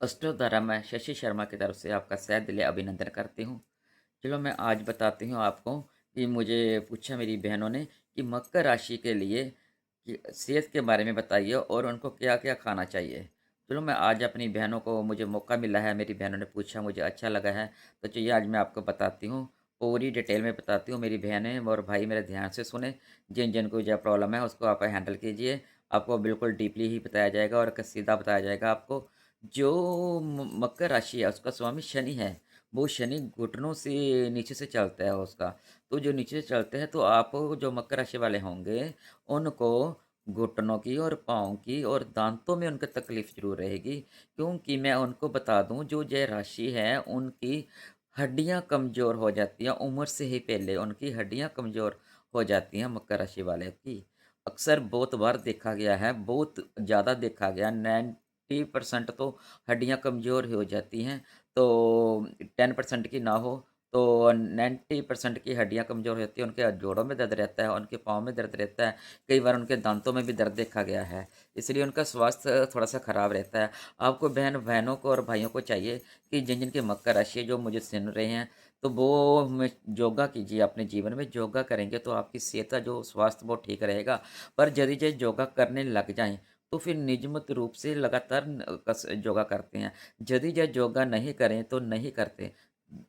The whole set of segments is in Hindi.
अष्टोत्तरा मैं शशि शर्मा की तरफ से आपका सहृदय दिली अभिनंदन करती हूँ। चलो मैं आज बताती हूँ आपको कि मुझे पूछा मेरी बहनों ने कि मकर राशि के लिए कि सेहत के बारे में बताइए और उनको क्या-क्या खाना चाहिए। चलो मैं आज अपनी बहनों को मुझे मौका मिला है, मेरी बहनों ने पूछा मुझे अच्छा लगा है, तो चलिए आज मैं आपको बताती हूँ, पूरी डिटेल में बताती हूँ। मेरी बहनें और भाई मेरे ध्यान से सुनें, जिन-जिन को जो प्रॉब्लम है उसको आप हैंडल कीजिए। आपको बिल्कुल डीपली ही बताया जाएगा और सीधा बताया जाएगा आपको। जो मकर राशि है उसका स्वामी शनि है, वो शनि घुटनों से नीचे से चलता है उसका। तो जो नीचे से चलते हैं तो आप जो मकर राशि वाले होंगे, उनको घुटनों की और पाँव की और दाँतों में उनको तकलीफ़ ज़रूर रहेगी। क्योंकि मैं उनको बता दूँ जो ये राशि है उनकी हड्डियाँ कमज़ोर हो जाती हैं, उम्र से ही पहले उनकी हड्डियाँ कमज़ोर हो जाती हैं मकर राशि वाले की। अक्सर बहुत बार देखा गया है, बहुत ज़्यादा देखा गया 90% तो हड्डियाँ कमज़ोर हो जाती हैं, तो 10% की ना हो, तो 90% की हड्डियाँ कमज़ोर हो जाती हैं, उनके जोड़ों में दर्द रहता है, उनके पाँव में दर्द रहता है, कई बार उनके दाँतों में भी दर्द देखा गया है, इसलिए उनका स्वास्थ्य थोड़ा-सा खराब रहता है। आपको बहनों को और भाइयों को चाहिए कि जिन-जिन की मकर राशि है, जो मुझे सुन रहे हैं, तो वो में योगा कीजिए अपने जीवन में, योगा करेंगे तो आपकी सेहत का जो स्वास्थ्य वो ठीक रहेगा। पर यदि जे योगा करने लग जाएँ, तो फिर नियमित रूप से लगातार योगा करते हैं। यदि जो योगा नहीं करें तो नहीं करते,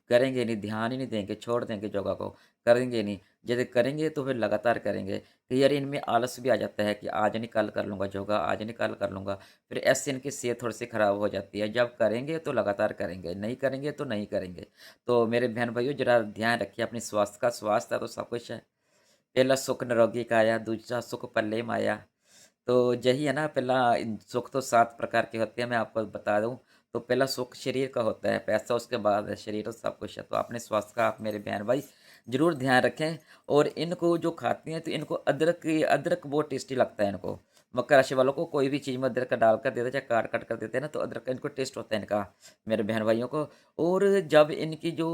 करेंगे नहीं, ध्यान ही नहीं देंगे, छोड़ देंगे योगा को, करेंगे नहीं। यदि करेंगे तो फिर लगातार करेंगे। कई बार इनमें आलस भी आ जाता है कि आज नहीं कल कर लूँगा योगा, आज नहीं कल कर लूँगा। फिर ऐसे इनकी सेहत थोड़ी-सी खराब हो जाती है। जब करेंगे तो लगातार करेंगे, नहीं करेंगे तो नहीं करेंगे। तो मेरे बहन-भाइयों ज़रा ध्यान रखिए अपने स्वास्थ्य का, स्वास्थ्य है तो सब कुछ है। पहला सुख निरोगी काया, दूसरा सुख पल्ले माया। तो यही है ना पहला सुख तो 7 प्रकार के होते हैं मैं आपको बता दूँ। तो पहला सुख शरीर का होता है, पैसा उसके बाद है, शरीर और सब कुछ है। तो अपने स्वास्थ्य का आप मेरे बहन-भाई ज़रूर ध्यान रखें और इनको जो खाते हैं तो इनको अदरक बहुत टेस्टी लगता है इनको। मकर राशि वालों को कोई भी चीज़ में अदरक डाल कर देते हैं, चाहे काट-काट कर देते हैं ना तो अदरक का इनको टेस्ट होता है इनका, मेरे बहन-भाइयों को। और जब इनकी जो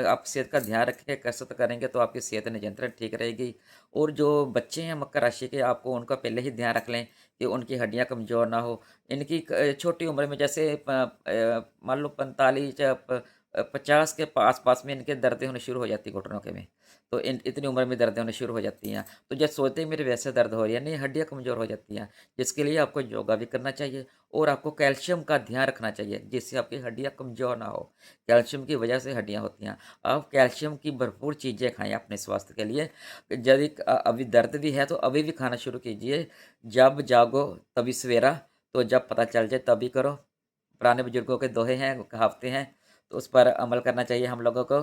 आप सेहत का ध्यान रखेंगे, कसरत करेंगे तो आपकी सेहत नियंत्रण ठीक रहेगी। और जो बच्चे हैं मकर राशि के आपको उनका पहले ही ध्यान रख लें कि उनकी हड्डियाँ कमज़ोर ना हो। इनकी छोटी उम्र में जैसे मान लो 45 या 50 के आस-पास में इनके दर्दें होनी शुरू हो जाती है घुटनों के में। तो इन इतनी उम्र में दर्दें होनी शुरू हो जाती हैं। तो जब सोते ही मेरे वैसे दर्द हो रही है, नहीं हड्डियाँ कमज़ोर हो जाती हैं। जिसके लिए आपको योगा भी करना चाहिए और आपको कैल्शियम का ध्यान रखना चाहिए, जिससे आपकी हड्डियाँ कमज़ोर ना हो। कैल्शियम की वजह से हड्डियाँ होती हैं। आप कैल्शियम की भरपूर चीज़ें खाएँ अपने स्वास्थ्य के लिए। यदि अभी दर्द भी है तो अभी भी खाना शुरू कीजिए। जब जागो तभी सवेरा, तो जब पता चल जाए तभी करो। पुराने बुजुर्गों के दोहे हैं, कहावतें हैं, तो उस पर अमल करना चाहिए हम लोगों को।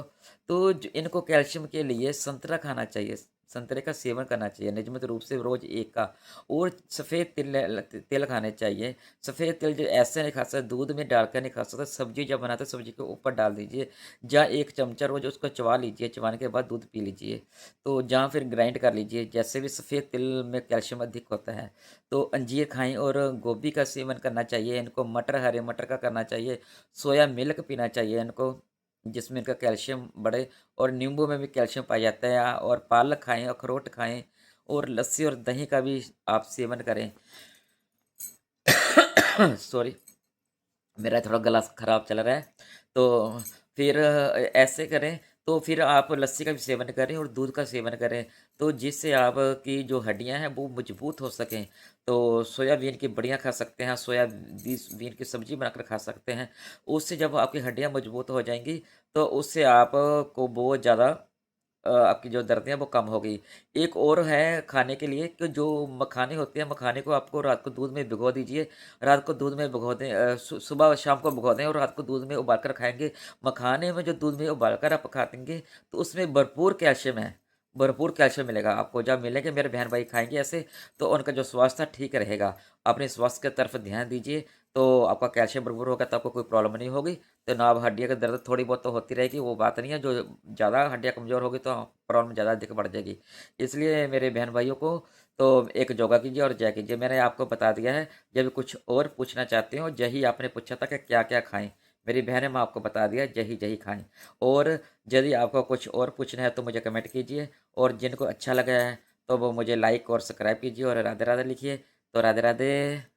तो ज इनको कैल्शियम के लिए संतरा खाना चाहिए, संतरे का सेवन करना चाहिए नियमित रूप से रोज़ 1 का। और सफ़ेद तिल खाने चाहिए। सफ़ेद तिल जो ऐसे नहीं खा सकते, दूध में डालकर नहीं खा सकते, सब्ज़ी जब बनाते हैं सब्ज़ी के ऊपर डाल दीजिए। या 1 चमचा रोज़ उसको चबा लीजिए, चबाने के बाद दूध पी लीजिए। तो या फिर ग्राइंड कर लीजिए, जैसे भी सफ़ेद तिल में कैल्शियम अधिक होता है। तो अंजीर खाएँ और गोभी का सेवन करना चाहिए इनको, मटर हरे मटर का करना चाहिए, सोया मिल्क पीना चाहिए इनको, जिसमें इनका कैल्शियम बढ़े और नींबू में भी कैल्शियम पाया जाता है और पालक खाएँ, अखरोट खाएँ और लस्सी और दही का भी आप सेवन करें। सॉरी। मेरा थोड़ा गला खराब चल रहा है। तो फिर ऐसे करें, तो फिर आप लस्सी का भी सेवन करें और दूध का सेवन करें, तो जिससे आपकी जो हड्डियाँ हैं वो मजबूत हो सकें। तो सोयाबीन की बड़ियाँ खा सकते हैं, बीन की सब्ज़ी बनाकर खा सकते हैं। उससे जब आपकी हड्डियाँ मजबूत हो जाएँगी, तो उससे आपको बहुत ज़्यादा आपकी जो दर्द है वो कम हो गई। एक और है खाने के लिए कि जो मखाने होते हैं, मखाने को आपको रात को दूध में भिगो दीजिए। रात को दूध में भिगो दें सुबह और शाम को भिगो दें और रात को दूध में उबाल कर खाएँगे। मखाने में जो दूध में उबाल कर आप खाएँगे तो उसमें भरपूर कैल्शियम है, भरपूर कैल्शियम मिलेगा आपको। जब मिलेंगे मेरे बहन-भाई खाएँगे ऐसे तो उनका जो स्वास्थ्य है ठीक रहेगा। अपने स्वास्थ्य की तरफ ध्यान दीजिए, तो आपका कैल्शियम भरपूर होगा तो आपको कोई प्रॉब्लम नहीं होगी। तो ना अब हड्डियों का दर्द थोड़ी बहुत तो होती रहेगी, वो बात नहीं है, जो ज़्यादा हड्डियाँ कमज़ोर होगी तो प्रॉब्लम ज़्यादा अधिक बढ़ जाएगी। इसलिए मेरे बहन-भाइयों को तो एक योगा कीजिए और जय कीजिए। मैंने आपको बता दिया है, जब कुछ और पूछना चाहते हो, यही आपने पूछा था कि क्या-क्या खाएँ? मेरी बहनें मैं आपको बता दिया, यही-यही खाएँ। और यदि आपको कुछ और पूछना है तो मुझे कमेंट कीजिए और जिनको अच्छा लगा है, तो वो मुझे लाइक और सब्सक्राइब कीजिए और राधे-राधे लिखिए। तो राधे-राधे।